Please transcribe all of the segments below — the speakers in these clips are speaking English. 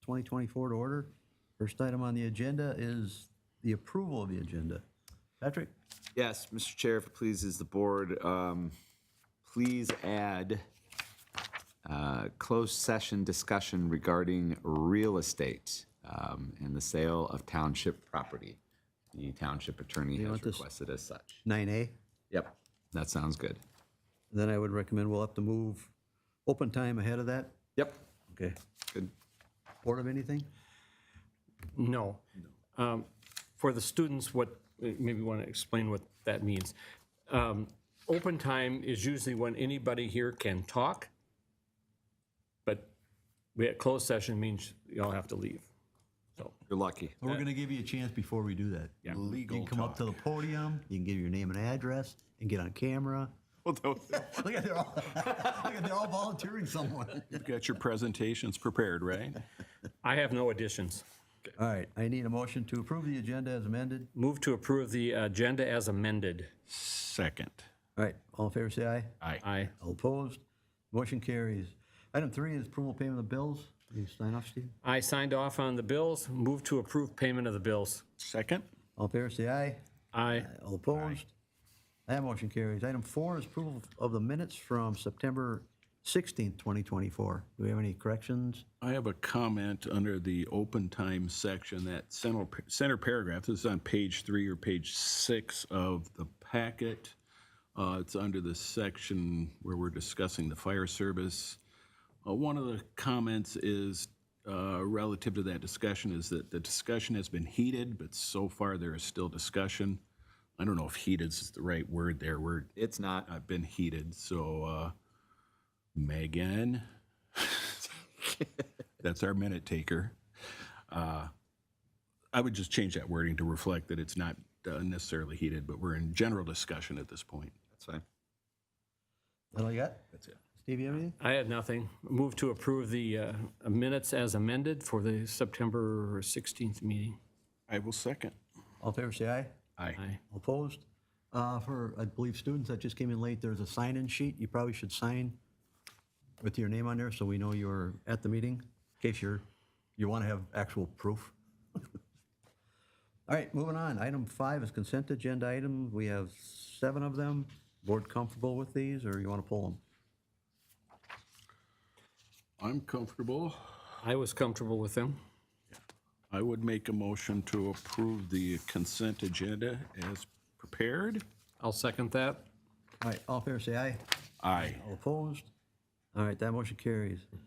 2024 to order. First item on the agenda is the approval of the agenda. Patrick? Yes, Mr. Chair, if it pleases the board, please add closed session discussion regarding real estate and the sale of township property. The township attorney You has want this- requested as such. 9A. Yep, that sounds good. Then I would recommend we'll have to move open time ahead of that. Yep, Okay. good. Board of anything? No. For the students, maybe want to explain what that means. Open time is usually when anybody here can talk, but we at closed session means you all have to leave. So, You're lucky. We're going to give you a chance before we do that. Yeah. You can come up to the podium, you can give your name and address, and get on camera. Look at they're all volunteering someone. You've got your presentations prepared, right? I have no additions. All right, I need a motion to approve the agenda as amended. Move to approve the agenda as amended. Second. All right, all in favor, say aye. Aye. Aye. All opposed? Motion carries. Item 3 is approval of payment of bills. You sign off, Steve? I signed off on the bills. Move to approve payment of the bills. Second. All in favor, say aye. Aye. All opposed? That motion carries. Item 4 is approval of the minutes from September 16th, 2024. Do we have any corrections? I have a comment under the open time section, that center paragraph. This is on page 3 or page 6 of the packet. It's under the section where we're discussing the fire service. One of the comments is relative to that discussion is that the discussion has been heated, but so far there is still discussion. I don't know if heated is the right word there. It's not. I've been heated, so Megan, that's our minute taker. I would just change that wording to reflect that it's not necessarily heated, but we're in general discussion at this point. That's fine. That all you got? That's it. Steve, you have anything? I had nothing. Move to approve the minutes as amended for the September 16th meeting. I will second. All in favor, say aye. Aye. Aye. All opposed? For, I believe, students that just came in late, there's a sign-in sheet. You probably should sign with your name on there so we know you're at the meeting, in case you want to have actual proof. All right, moving on. Item 5 is consent agenda item. We have 7 of them. Board comfortable with these, or you want to pull them? I'm comfortable. I was comfortable with them. I would make a motion to approve the consent agenda as prepared. I'll second that. All right, all in favor, say aye. Aye. All opposed? All right, that motion carries. All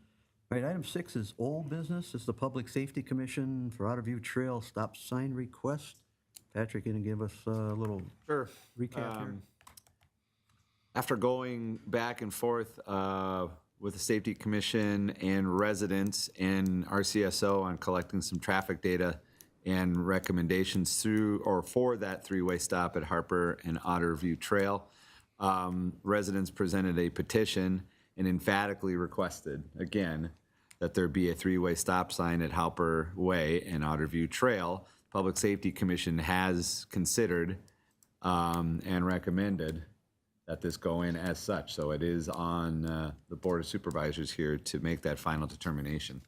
right, item 6 is old business. It's the Public Safety Commission for Outer View Trail stop sign request. Patrick, can you give us a little Sure. recap here? After going back and forth with the Safety Commission and residents and RCSO on collecting some traffic data and recommendations for that three-way stop at Harper and Otter View Trail, residents presented a petition and emphatically requested, again, that there be a three-way stop sign at Harper Way and Otter View Trail. Public Safety Commission has considered and recommended that this go in as such. So it is on the Board of Supervisors here to make that final determination.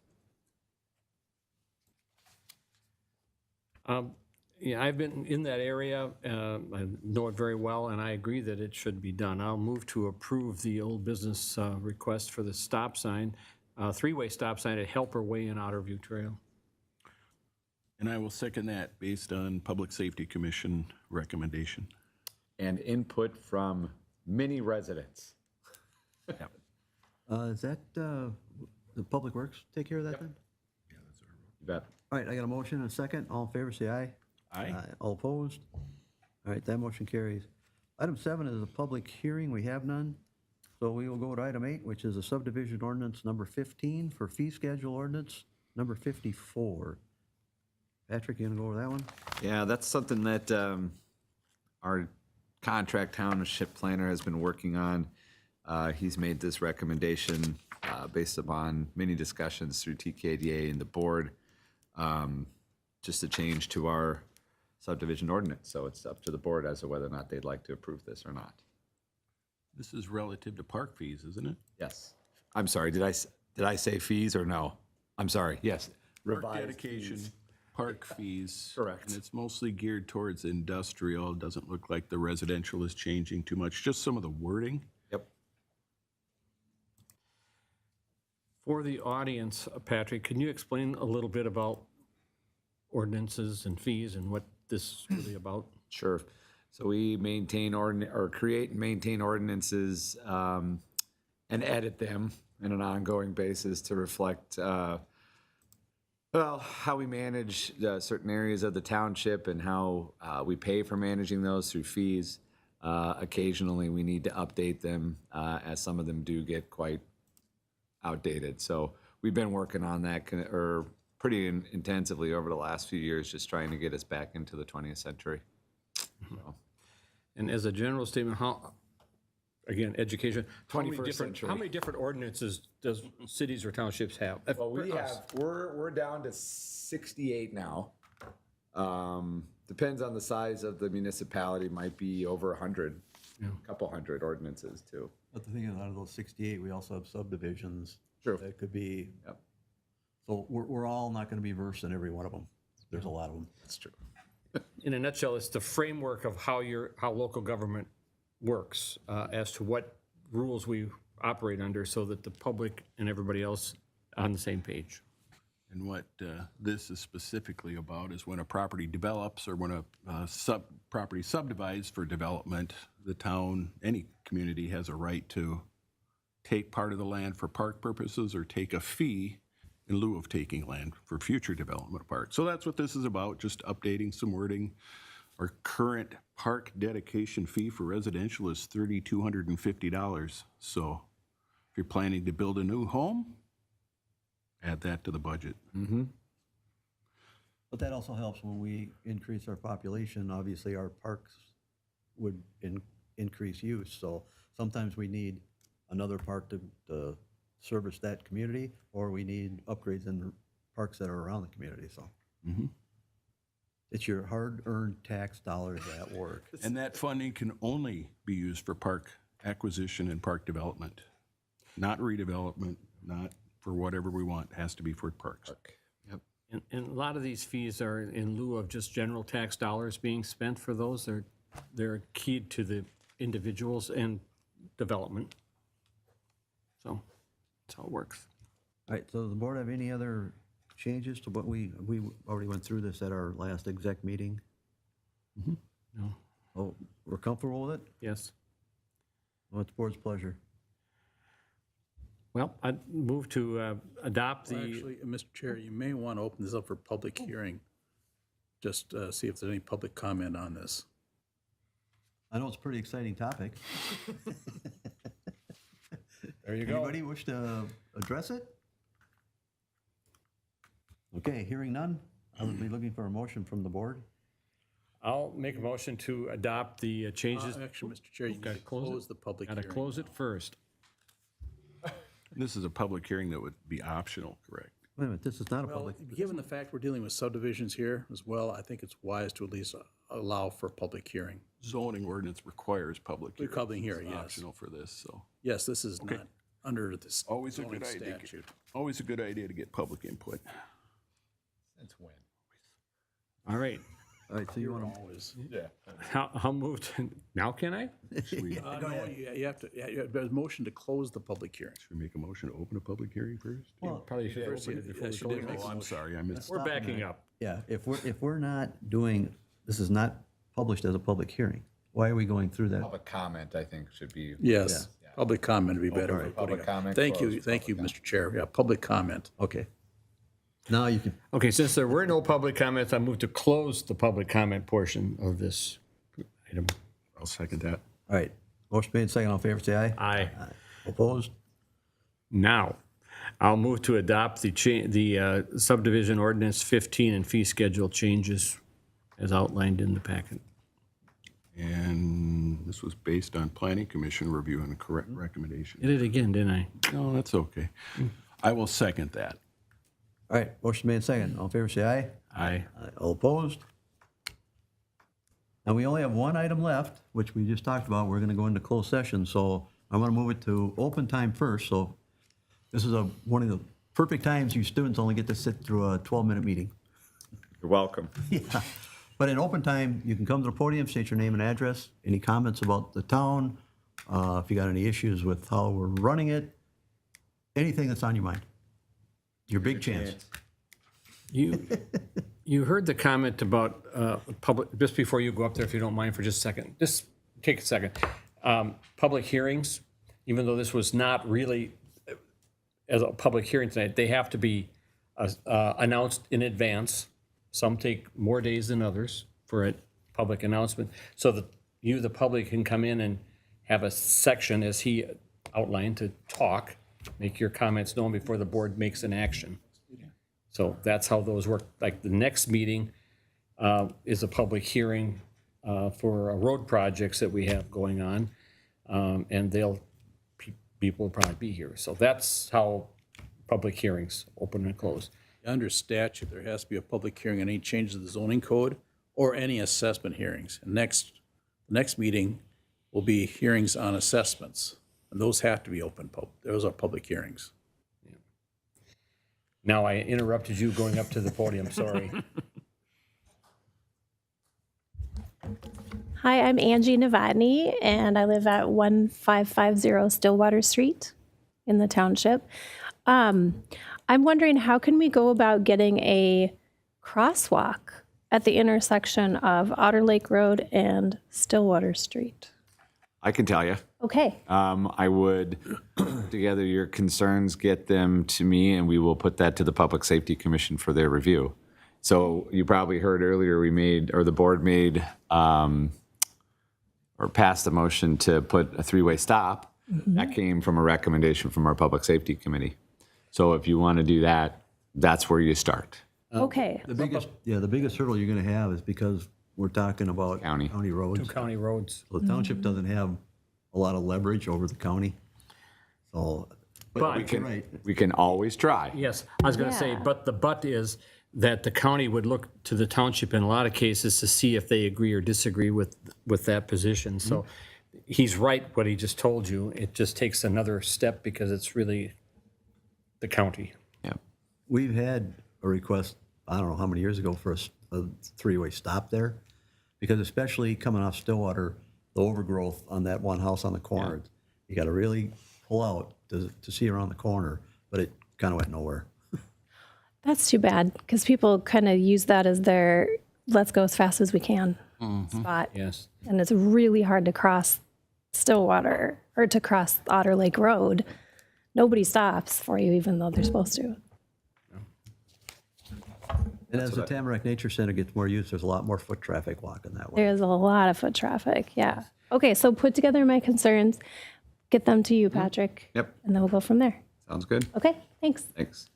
Yeah, I've been in that area. I know it very well, and I agree that it should be done. I'll move to approve the old business request for the stop sign, three-way stop sign at Helper Way and Otter View Trail. And I will second that based on Public Safety Commission recommendation. And input from many residents. Is that the Public Works take care of that then? You bet. All right, I got a motion and a second. All in favor, say aye. Aye. All opposed? All right, that motion carries. Item 7 is a public hearing. We have none. So we will go to item 8, which is a subdivision ordinance number 15 for fee schedule ordinance number 54. Patrick, you gonna go over that one? Yeah, that's something that our contract township planner has been working on. He's made this recommendation based upon many discussions through TKDA and the board, just a change to our subdivision ordinance. So it's up to the board as to whether or not they'd like to approve this or not. This is relative to park fees, isn't it? Yes. I'm sorry, did I say fees or no? I'm sorry, yes. revised dedication, fees. park fees. Correct. And it's mostly geared towards industrial. Doesn't look like the residential is changing too much, just some of the wording. Yep. For the audience, Patrick, can you explain a little bit about ordinances and fees and what this is really about? Sure. So we maintain or create and maintain ordinances and edit them on an ongoing basis to reflect, well, how we manage certain areas of the township and how we pay for managing those through fees. Occasionally, we need to update them as some of them do get quite outdated. So we've been working on that pretty intensively over the last few years, just trying to get us back into the 20th century. So. And as a general statement, how, again, education, how many 21st different, century. how many different ordinances does cities or townships have? Well, we For us. have, we're down to 68 now. Depends on the size of the municipality, might be over 100, a couple hundred ordinances too. But the thing is, out of those 68, we also have subdivisions. True. That could be, Yep. so we're all not going to be versed in every one of them. There's a lot of them. That's true. In a nutshell, it's the framework of how local government works as to what rules we operate under so that the public and everybody else on the same page. And what this is specifically about is when a property develops or when a property subdivides for development, the town, any community has a right to take part of the land for park purposes or take a fee in lieu of taking land for future development of parks. So that's what this is about, just updating some wording. Our current park dedication fee for residential is $3,250. So if you're planning to build a new home, add that to the budget. But that also helps when we increase our population. Obviously, our parks would increase use. So sometimes we need another park to service that community, or we need upgrades in parks that are around the community. So it's your hard-earned tax dollars at work. And that funding can only be used for park acquisition and park development, not redevelopment, not for whatever we want. It has to be for parks. Yep. And a lot of these fees are in lieu of just general tax dollars being spent for those. They're keyed to the individuals and development. So that's how it works. All right, so does the board have any other changes to what we already went through this at our last exec meeting? No. Oh, we're comfortable with it? Yes. Well, it's the board's pleasure. Well, I'd move to adopt Well, the, actually, Mr. Chair, you may want to open this up for public hearing. Just see if there's any public comment on this. I know it's a pretty exciting topic. There you go. Anybody wish to address it? Okay, hearing none, I would be looking for a motion from the board. I'll make a motion to adopt the changes. Actually, Mr. Chair, you need Gotta to close it. close the public Gotta hearing. close it first. This is a public hearing that would be optional, correct? Wait a minute, this is not a Well, public, given the fact we're dealing with subdivisions here as well, I think it's wise to at least allow for public hearing. Zoning ordinance requires public hearing. Public hearing, It's yes. optional for this, so Yes, this is not under this always a zoning good idea. statute. Always a good idea to get public input. Since when? All right. all right, so you want to, Always. I'll move to, now can I? No, you have to, there's a motion to close the public hearing. Should we make a motion to open a public hearing first? Probably should First, open it before we yes, you close did it. make Oh, I'm sorry, I missed. We're backing up. yeah, if we're not doing, this is not published as a public hearing, why are we going through that? Public comment, I think, should be. Yes, public comment would be better. right. Public comment Thank you, closed, thank you, public Mr. Chair. Yeah, public comment. Okay. Now you can, Okay, since there were no public comments, I move to close the public comment portion of this item. I'll second that. all right, motion made, second, all in favor, say aye. Aye. Opposed? Now, I'll move to adopt the subdivision ordinance 15 and fee schedule changes as outlined in the packet. And this was based on planning commission review and correct recommendation. Did it again, didn't I? No, that's okay. I will second that. All right, motion made, second, all in favor, say aye. Aye. Aye. All opposed? And we only have one item left, which we just talked about. We're going to go into closed session, so I'm going to move it to open time first. So this is one of the perfect times, you students only get to sit through a 12-minute meeting. You're welcome. Yeah. But in open time, you can come to the podium, state your name and address, any comments about the town, if you got any issues with how we're running it, anything that's on your mind. Your big chance. You heard the comment about public, just before you go up there, if you don't mind for just a second, just take a second. Public hearings, even though this was not really as a public hearing tonight, they have to be announced in advance. Some take more days than others for a public announcement, so that you, the public, can come in and have a section, as he outlined, to talk, make your comments known before the board makes an action. So that's how those work. Like the next meeting is a public hearing for road projects that we have going on, and people will probably be here. So that's how public hearings open and close. Under statute, there has to be a public hearing on any changes to the zoning code or any assessment hearings. And the next meeting will be hearings on assessments, and those have to be open. Those are public hearings. Now I interrupted you going up to the podium, sorry. Hi, I'm Angie Novotny, and I live at 1550 Stillwater Street in the township. I'm wondering, how can we go about getting a crosswalk at the intersection of Otter Lake Road and Stillwater Street? I can tell you. Okay, I would put together your concerns, get them to me, and we will put that to the Public Safety Commission for their review. So you probably heard earlier the board made, or passed a motion to put a three-way stop. That came from a recommendation from our Public Safety Committee. So if you want to do that, that's where you start. okay. The biggest hurdle you're gonna have is because we're talking about County. roads. County roads. So the township doesn't have a lot of leverage over the county. So, But- you're right. We can always try. Yes, I was going to say, Yeah. but the but is that the county would look to the township in a lot of cases to see if they agree or disagree with that position. So he's right, what he just told you. It just takes another step because it's really the county. Yeah. We've had a request, I don't know how many years ago, for a three-way stop there. Because especially coming off Stillwater, the overgrowth on that one house on the corner, you got to really pull out to see around the corner, but it kind of went nowhere. That's too bad, because people kind of use that as their let's go as fast as we can spot. Yes. And it's really hard to cross Stillwater or to cross Otter Lake Road. Nobody stops for you, even though they're supposed to. And as the Tamarack Nature Center gets more use, there's a lot more foot traffic walking that way. There's a lot of foot traffic, yeah. Okay, so put together my concerns, get them to you, Patrick. Yep. And then we'll go from there. Sounds good. Okay, thanks. Thanks.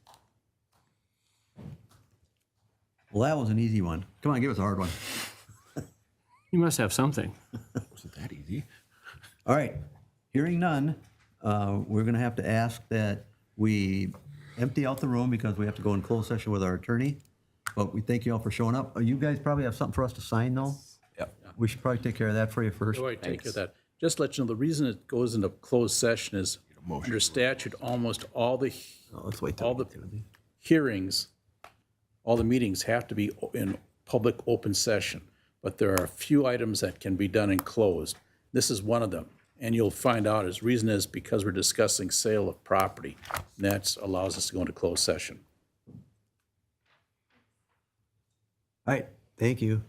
Well, that was an easy one. Come on, give us a hard one. You must have something. Wasn't that easy? All right, hearing none, we're going to have to ask that we empty out the room because we have to go in closed session with our attorney. But we thank you all for showing up. You guys probably have something for us to sign, though? Yep. We should probably take care of that for you first. Do I take care of that? Just to let you know, the reason it goes into closed session is under statute, almost all the Let's wait till all we the get to it. hearings, all the meetings have to be in public open session, but there are a few items that can be done in closed. This is one of them, and you'll find out his reason is because we're discussing sale of property. And that allows us to go into closed session. All right, thank you.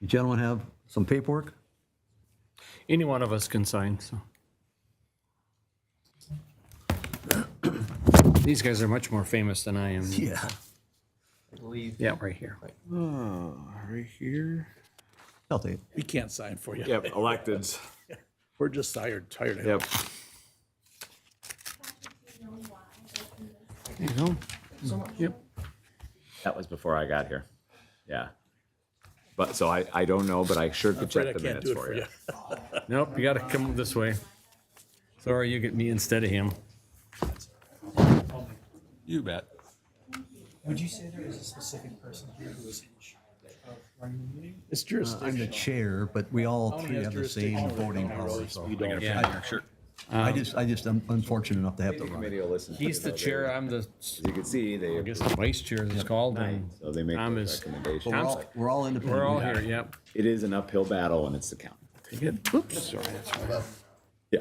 You gentlemen have some paperwork? Any one of us can sign, so. These guys are much more famous than I am. Yeah. Yeah, right here. Right here. I'll take it. We can't sign for you. Yep, electeds. We're just tired of it. Yep. There you go. Yep. That was before I got here. Yeah. But, so I don't know, but I sure could Afraid I check the can't minutes do it for you. Nope, you gotta come this way. Sorry, you get me instead of him. You bet. Would you say there is a specific person here who is in charge of running the meeting? It's I'm the jurisdictional. chair, but we all County three has have the same jurisdiction over voting county power. roads. So. We don't. Yeah. Sure. I just, I'm unfortunate enough to have to run Committee it. will listen. He's the chair, I'm the, As you can see, they, I guess the vice chair is called, and so they make Tom those is, recommendations. We're all independent. we're all We got here, it. yep. It is an uphill battle and it's the county. Take it, oops, sorry, that's right. Yeah.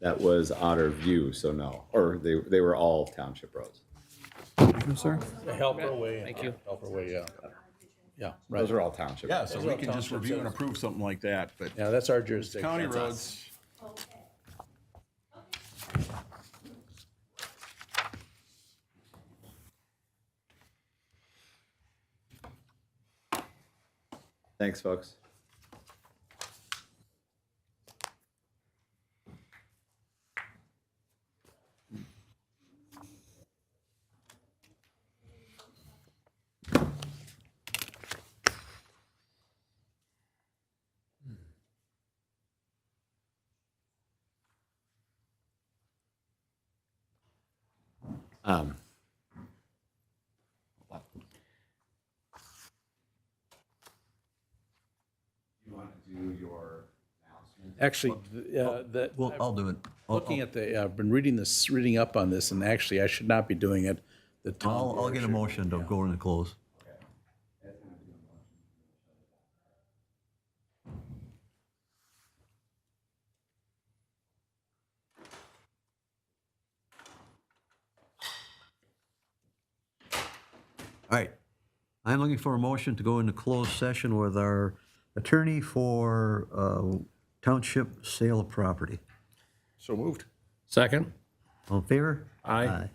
That was Otter View, so no, or they were all township roads. Sir? The Helper Way. Thank you. Helper Way, yeah. Yeah, right. Those are all township. Yeah, roads. so we can just review and approve something like that, but Yeah, that's our jurisdiction. county That's us. roads, Thanks, folks. Um, you want to do your announcement? Actually, that, Well, I'll do it. looking at the, I've been reading up on this, and actually, I should not be doing it. The town I'll board get a should. motion to go into close. All right. I'm looking for a motion to go into closed session with our attorney for township sale of property. so moved. Second? All in favor? Aye.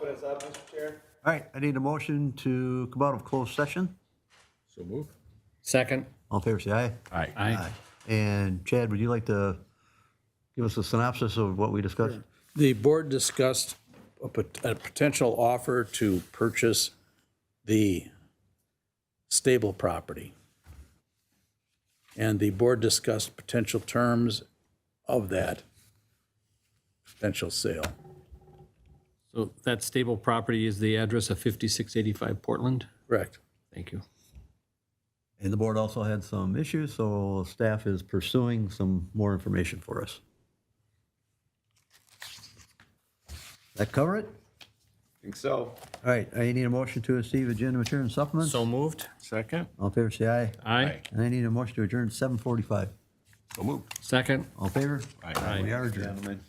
open us up, Mr. Chair? All right, I need a motion to come out of closed session. So move. Second. All in favor, say aye. Aye. Aye. And Chad, would you like to give us a synopsis of what we discussed? The board discussed a potential offer to purchase the stable property. And the board discussed potential terms of that potential sale. So that stable property is the address of 5685 Portland? Correct. Thank you. And the board also had some issues, so staff is pursuing some more information for us. That cover it? Think so. All right, I need a motion to receive agenda material and supplements. So moved? Second? All in favor, say aye. Aye. And I need a motion to adjourn at 7:45. So move. Second? All in favor? Aye. We are adjourned. Gentlemen.